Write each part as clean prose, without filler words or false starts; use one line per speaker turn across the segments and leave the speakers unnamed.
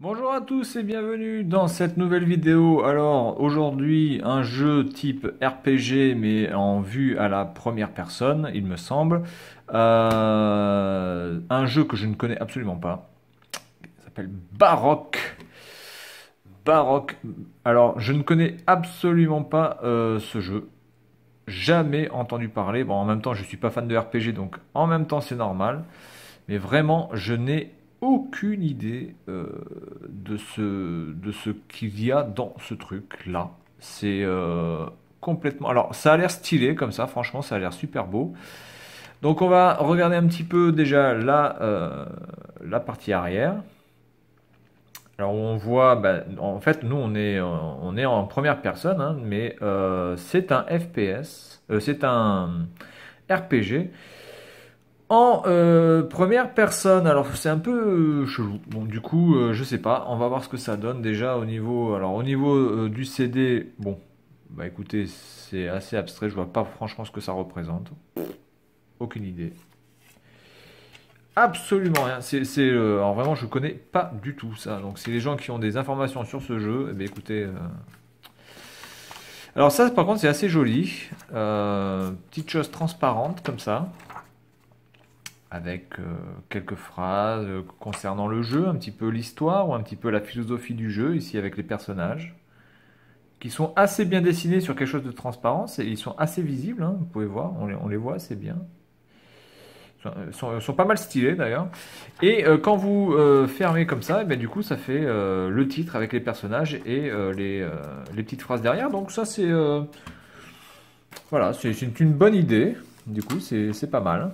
Bonjour à tous et bienvenue dans cette nouvelle vidéo. Alors aujourd'hui un jeu type RPG mais en vue à la première personne il me semble. Un jeu que je ne connais absolument pas. Il s'appelle Baroque. Baroque. Alors je ne connais absolument pas ce jeu. Jamais entendu parler. Bon en même temps je suis pas fan de RPG donc en même temps c'est normal. Mais vraiment, je n'ai aucune idée de ce qu'il y a dans ce truc-là. C'est complètement... Alors, ça a l'air stylé comme ça, franchement, ça a l'air super beau. Donc, on va regarder un petit peu déjà la partie arrière. Alors, on voit, bah, en fait, nous, on est en première personne, hein, mais c'est un FPS, c'est un RPG. En première personne, alors c'est un peu chelou. Bon, du coup, je sais pas. On va voir ce que ça donne déjà au niveau. Alors, au niveau du CD, bon, bah écoutez, c'est assez abstrait. Je vois pas franchement ce que ça représente. Aucune idée. Absolument rien. Alors vraiment, je connais pas du tout ça. Donc, si les gens qui ont des informations sur ce jeu, eh bien, écoutez. Alors ça, par contre, c'est assez joli. Petite chose transparente comme ça, avec quelques phrases concernant le jeu, un petit peu l'histoire ou un petit peu la philosophie du jeu, ici avec les personnages, qui sont assez bien dessinés sur quelque chose de transparent, ils sont assez visibles, hein, vous pouvez voir, on les voit assez bien. Sont pas mal stylés d'ailleurs. Et quand vous fermez comme ça, et ben, du coup ça fait le titre avec les personnages et les petites phrases derrière. Donc ça c'est voilà, c'est une bonne idée. Du coup c'est pas mal.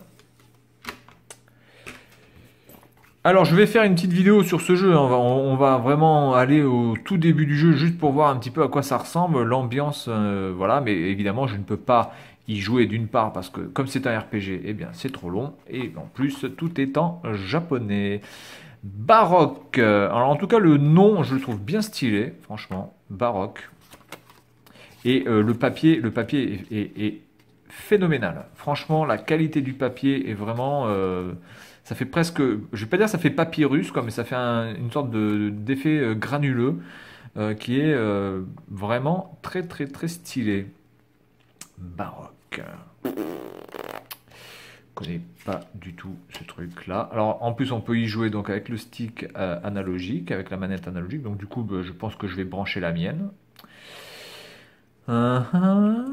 Alors, je vais faire une petite vidéo sur ce jeu. On va vraiment aller au tout début du jeu juste pour voir un petit peu à quoi ça ressemble, l'ambiance, voilà. Mais évidemment, je ne peux pas y jouer d'une part parce que comme c'est un RPG, eh bien, c'est trop long. Et en plus, tout est en japonais. Baroque. Alors, en tout cas, le nom, je le trouve bien stylé, franchement. Baroque. Et le papier est phénoménal. Franchement, la qualité du papier est vraiment. Ça fait presque. Je vais pas dire ça fait papyrus, quoi, mais ça fait une sorte d'effet granuleux qui est vraiment très très très stylé. Baroque. Je connais pas du tout ce truc-là. Alors en plus on peut y jouer donc avec le stick analogique, avec la manette analogique. Donc du coup bah, je pense que je vais brancher la mienne. Uh-huh.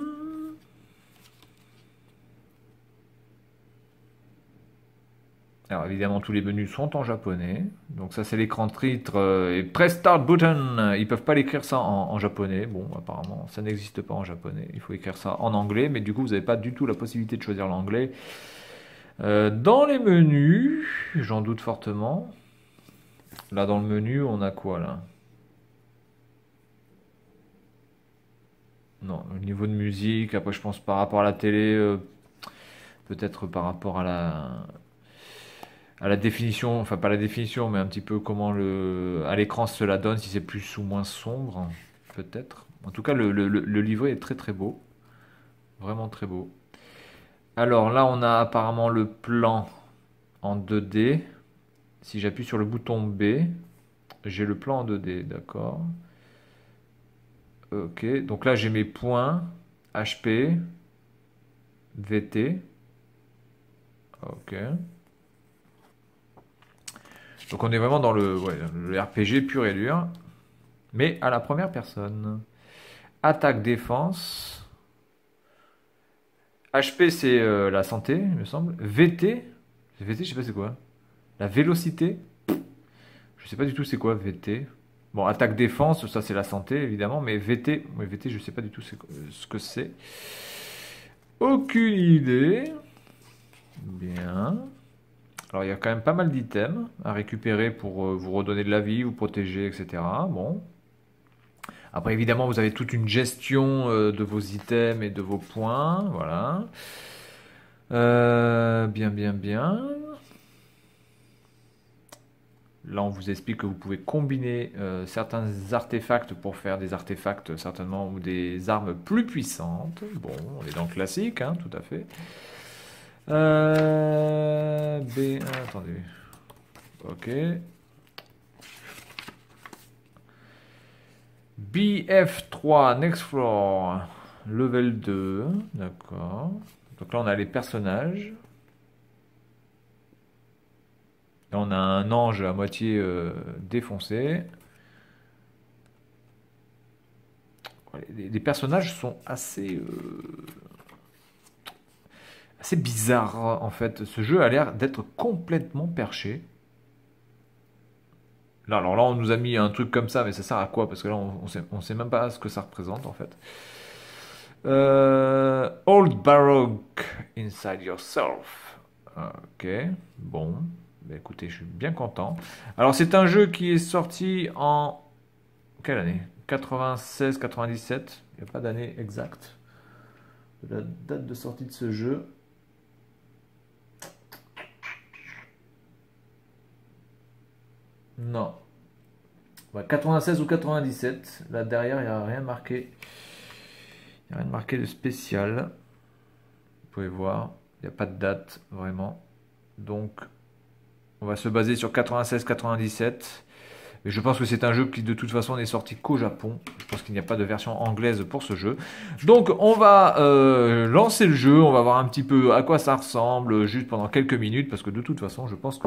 Alors évidemment tous les menus sont en japonais. Donc ça c'est l'écran titre et press start button. Ils peuvent pas l'écrire ça en japonais. Bon apparemment ça n'existe pas en japonais. Il faut écrire ça en anglais. Mais du coup vous n'avez pas du tout la possibilité de choisir l'anglais. Dans les menus, j'en doute fortement. Là dans le menu on a quoi là? Non, au niveau de musique, après je pense par rapport à la télé, peut-être par rapport à la définition, enfin pas la définition, mais un petit peu comment à l'écran cela donne, si c'est plus ou moins sombre, peut-être. En tout cas, le livret est très très beau, vraiment très beau. Alors là, on a apparemment le plan en 2D. Si j'appuie sur le bouton B, j'ai le plan en 2D, d'accord. Ok, donc là j'ai mes points, HP, VT, ok. Donc on est vraiment dans ouais, le RPG pur et dur, mais à la première personne. Attaque, défense. HP, c'est la santé, il me semble. VT, VT, je sais pas c'est quoi. La vélocité, je sais pas du tout c'est quoi VT. Bon, attaque, défense, ça c'est la santé évidemment, mais VT, ouais, VT, je sais pas du tout ce que c'est. Aucune idée. Bien. Alors il y a quand même pas mal d'items à récupérer pour vous redonner de la vie, vous protéger, etc. Bon, après, évidemment, vous avez toute une gestion de vos items et de vos points. Voilà. Bien, bien, bien. Là, on vous explique que vous pouvez combiner certains artefacts pour faire des artefacts, certainement, ou des armes plus puissantes. Bon, on est dans le classique, hein, tout à fait. B, attendez. Ok. BF3 Next Floor, level 2, d'accord. Donc là on a les personnages. Là on a un ange à moitié défoncé. Les personnages sont assez bizarres en fait. Ce jeu a l'air d'être complètement perché. Là, alors là on nous a mis un truc comme ça, mais ça sert à quoi? Parce que là on sait même pas ce que ça représente en fait. Old Baroque Inside Yourself. Ok, bon. Bah, écoutez, je suis bien content. Alors, c'est un jeu qui est sorti en... Quelle année? 96, 97. Il n'y a pas d'année exacte. La date de sortie de ce jeu. Non. Ouais, 96 ou 97. Là, derrière, il n'y a rien marqué. Il n'y a rien marqué de spécial. Vous pouvez voir. Il n'y a pas de date, vraiment. Donc, on va se baser sur 96-97. Et je pense que c'est un jeu qui de toute façon n'est sorti qu'au Japon. Je pense qu'il n'y a pas de version anglaise pour ce jeu. Donc on va lancer le jeu, on va voir un petit peu à quoi ça ressemble, juste pendant quelques minutes, parce que de toute façon je pense que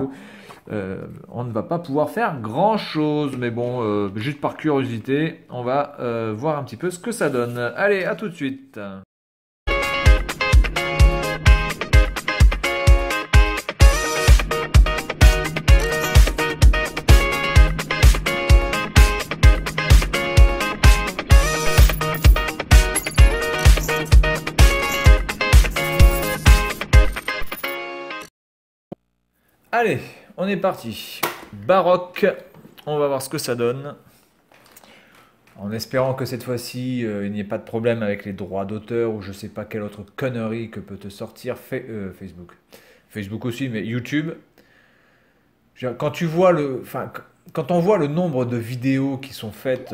on ne va pas pouvoir faire grand chose. Mais bon, juste par curiosité, on va voir un petit peu ce que ça donne. Allez, à tout de suite. Allez, on est parti. Baroque, on va voir ce que ça donne. En espérant que cette fois-ci, il n'y ait pas de problème avec les droits d'auteur ou je sais pas quelle autre connerie que peut te sortir Facebook. Facebook aussi, mais YouTube. Quand tu vois quand on voit le nombre de vidéos qui sont faites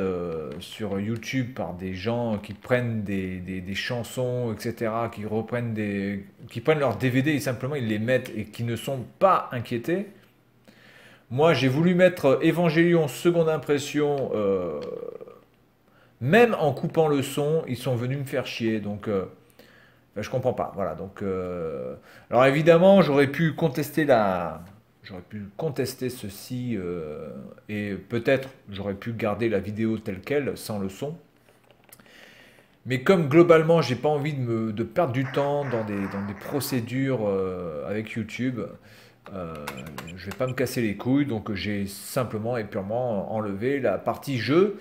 sur YouTube par des gens qui prennent des chansons, etc., qui prennent leurs DVD et simplement ils les mettent et qui ne sont pas inquiétés. Moi, j'ai voulu mettre Évangélion seconde impression, même en coupant le son, ils sont venus me faire chier. Donc, je comprends pas. Voilà. Donc, alors évidemment, j'aurais pu contester ceci et peut-être j'aurais pu garder la vidéo telle quelle sans le son. Mais comme globalement j'ai pas envie de perdre du temps dans des procédures avec YouTube, je vais pas me casser les couilles, donc j'ai simplement et purement enlevé la partie jeu.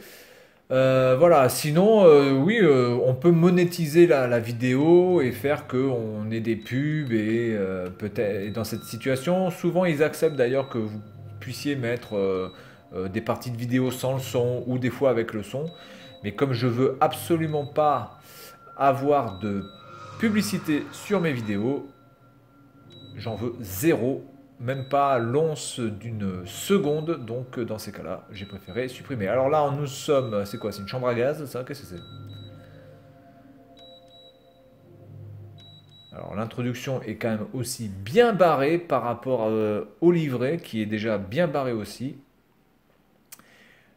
Voilà, sinon, oui, on peut monétiser la vidéo et faire qu'on ait des pubs et peut-être et dans cette situation, souvent ils acceptent d'ailleurs que vous puissiez mettre des parties de vidéo sans le son ou des fois avec le son. Mais comme je veux absolument pas avoir de publicité sur mes vidéos, j'en veux zéro, même pas l'once d'une seconde. Donc dans ces cas-là, j'ai préféré supprimer. Alors là, nous sommes... C'est quoi? C'est une chambre à gaz, ça? Qu'est-ce que c'est? Alors l'introduction est quand même aussi bien barrée par rapport au livret, qui est déjà bien barré aussi.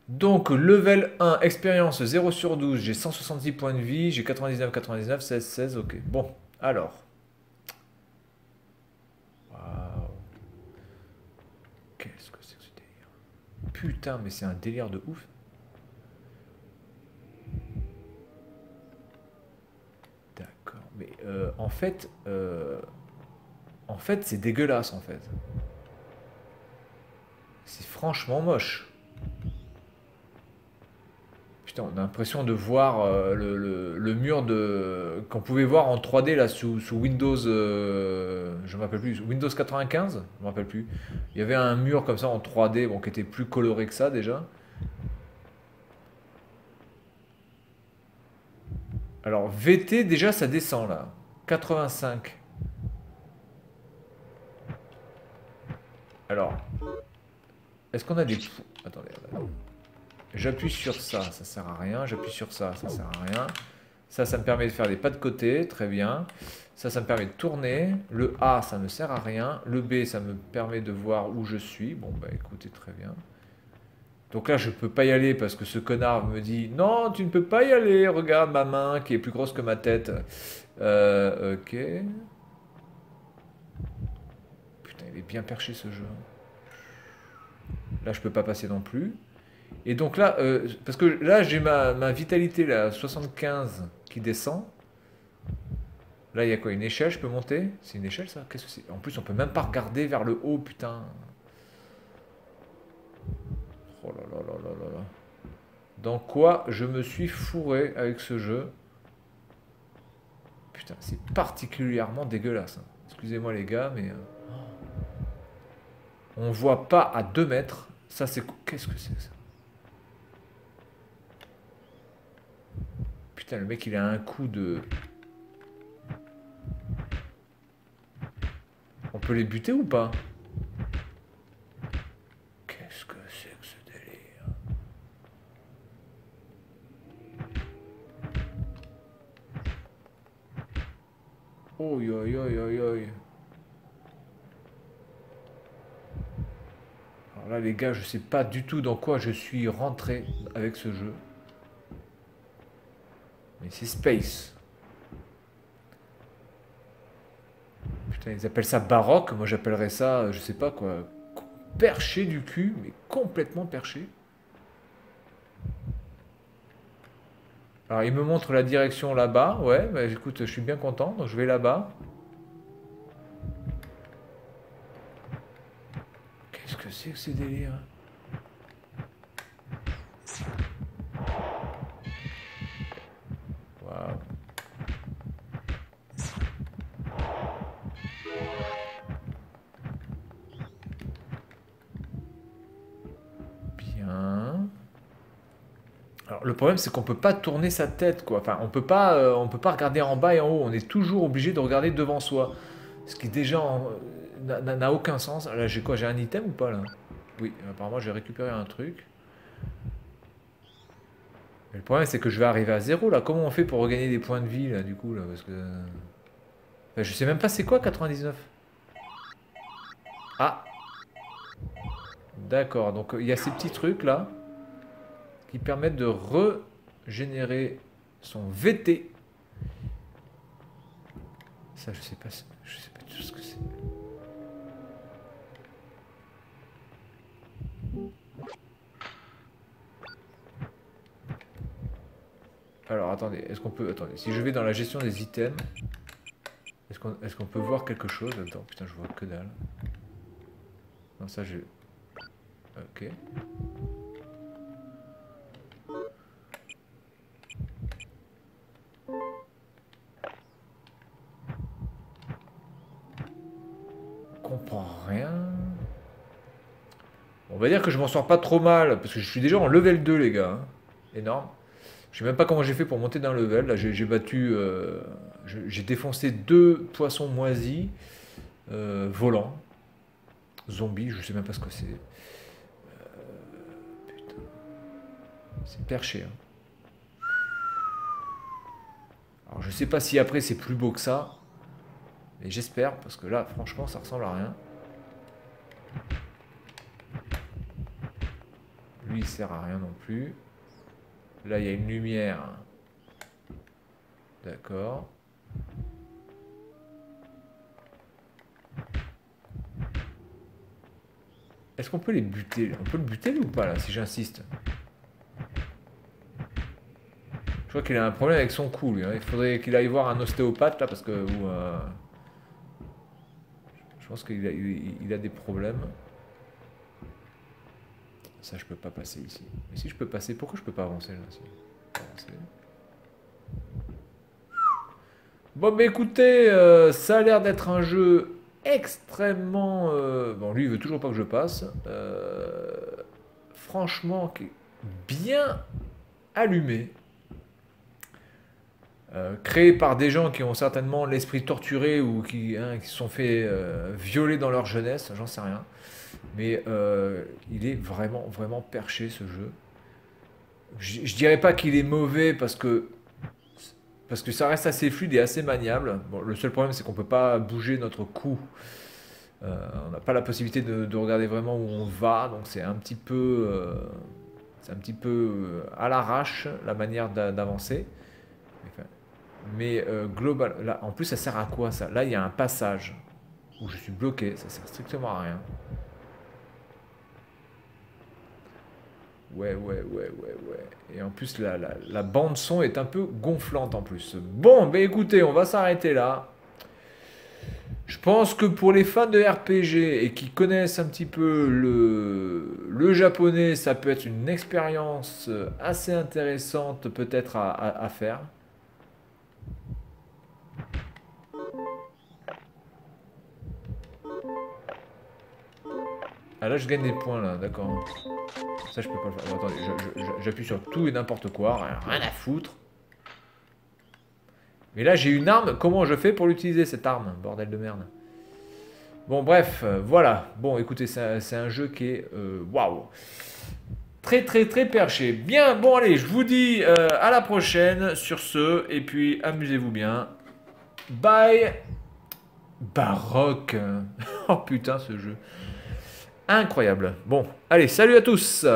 Donc level 1, expérience 0 sur 12, j'ai 170 points de vie, j'ai 99, 99, 16, 16, ok. Bon, alors. Waouh. Qu'est-ce que c'est que ce délire? Putain, mais c'est un délire de ouf. D'accord, mais en fait, c'est dégueulasse en fait. C'est franchement moche. Putain, on a l'impression de voir le mur qu'on pouvait voir en 3D là sous Windows, je me rappelle plus, Windows 95, je me rappelle plus. Il y avait un mur comme ça en 3D, bon, qui était plus coloré que ça déjà. Alors VT déjà ça descend là, 85. Alors, est-ce qu'on a des... Attendez, attendez. J'appuie sur ça, ça sert à rien. J'appuie sur ça, ça sert à rien. Ça me permet de faire des pas de côté, très bien. Ça me permet de tourner. Le A, ça ne sert à rien. Le B, ça me permet de voir où je suis. Bon, bah écoutez, très bien. Donc là, je peux pas y aller parce que ce connard me dit non, tu ne peux pas y aller. Regarde ma main qui est plus grosse que ma tête. Ok. Putain, il est bien perché ce jeu. Là, je peux pas passer non plus. Et donc là, parce que là, j'ai ma vitalité là, 75 qui descend. Là, il y a quoi? Une échelle, je peux monter? C'est une échelle ça? Qu'est-ce que c'est? En plus, on peut même pas regarder vers le haut, putain. Oh là là là là là là. Dans quoi je me suis fourré avec ce jeu? Putain, c'est particulièrement dégueulasse, hein. Excusez-moi les gars, mais on voit pas à 2 mètres. Ça, c'est qu'est-ce que c'est ça? Putain, le mec, il a un coup de... On peut les buter ou pas? Qu'est-ce que c'est que ce délire? Oi, oi, oi, oi, oi. Alors là, les gars, je sais pas du tout dans quoi je suis rentré avec ce jeu. Mais c'est Space. Putain, ils appellent ça baroque. Moi, j'appellerais ça, je sais pas quoi, perché du cul, mais complètement perché. Alors, il me montre la direction là-bas. Ouais, bah écoute, je suis bien content, donc je vais là-bas. Qu'est-ce que c'est que ces délires? Waouh. Bien. Alors, le problème, c'est qu'on peut pas tourner sa tête, quoi. Enfin, on peut pas regarder en bas et en haut. On est toujours obligé de regarder devant soi. Ce qui déjà n'a aucun sens. Là, j'ai quoi? J'ai un item ou pas, là? Oui, apparemment, j'ai récupéré un truc. Mais le problème, c'est que je vais arriver à zéro, là. Comment on fait pour regagner des points de vie, là, du coup, là? Parce que... Enfin, je sais même pas c'est quoi 99. Ah, d'accord. Donc, il y a ces petits trucs, là, qui permettent de régénérer son VT. Ça, je sais pas du tout ce que c'est. Alors, attendez, est-ce qu'on peut... Attendez, si je vais dans la gestion des items, est-ce qu'on peut voir quelque chose? Attends, putain, je vois que dalle. Non, ça, j'ai... Ok. On comprend rien. On va dire que je m'en sors pas trop mal, parce que je suis déjà en level 2, les gars, hein. Énorme. Je sais même pas comment j'ai fait pour monter d'un level. Là, j'ai battu... j'ai défoncé 2 poissons moisis, volants. Zombies, je sais même pas ce que c'est. Putain. C'est perché, hein. Alors, je sais pas si après c'est plus beau que ça. Mais j'espère, parce que là, franchement, ça ressemble à rien. Lui, il sert à rien non plus. Là, il y a une lumière. D'accord. Est-ce qu'on peut les buter? On peut le buter, lui, ou pas, là, si j'insiste? Je crois qu'il a un problème avec son cou, lui, hein. Il faudrait qu'il aille voir un ostéopathe, là, parce que... je pense qu'il a des problèmes. Ça, je peux pas passer ici. Mais si je peux passer, pourquoi je peux pas avancer, là, si avancer. Bon, mais écoutez, ça a l'air d'être un jeu extrêmement... Bon, lui, il veut toujours pas que je passe. Franchement, qui est bien allumé. Créé par des gens qui ont certainement l'esprit torturé ou qui se sont fait violer dans leur jeunesse, j'en sais rien. Mais il est vraiment, vraiment perché, ce jeu. Je dirais pas qu'il est mauvais parce que ça reste assez fluide et assez maniable. Bon, le seul problème, c'est qu'on peut pas bouger notre cou. On n'a pas la possibilité de regarder vraiment où on va, donc c'est un petit peu C'est un petit peu à l'arrache la manière d'avancer. Mais global, là, en plus, ça sert à quoi ça? Là, il y a un passage où je suis bloqué. Ça sert strictement à rien. Ouais. Et en plus, la bande son est un peu gonflante en plus. Bon, bah écoutez, on va s'arrêter là. Je pense que pour les fans de RPG et qui connaissent un petit peu le japonais, ça peut être une expérience assez intéressante peut-être à faire. Ah là, je gagne des points là, d'accord. Ça, je peux pas le faire. Bon, attendez, j'appuie sur tout et n'importe quoi, rien à foutre. Mais là, j'ai une arme. Comment je fais pour l'utiliser cette arme? Bordel de merde. Bon, bref, voilà. Bon, écoutez, c'est un jeu qui est waouh. Très perché. Bien, bon, allez, je vous dis à la prochaine sur ce. Et puis, amusez-vous bien. Bye. Baroque. Oh putain, ce jeu. Incroyable. Bon, allez, salut à tous.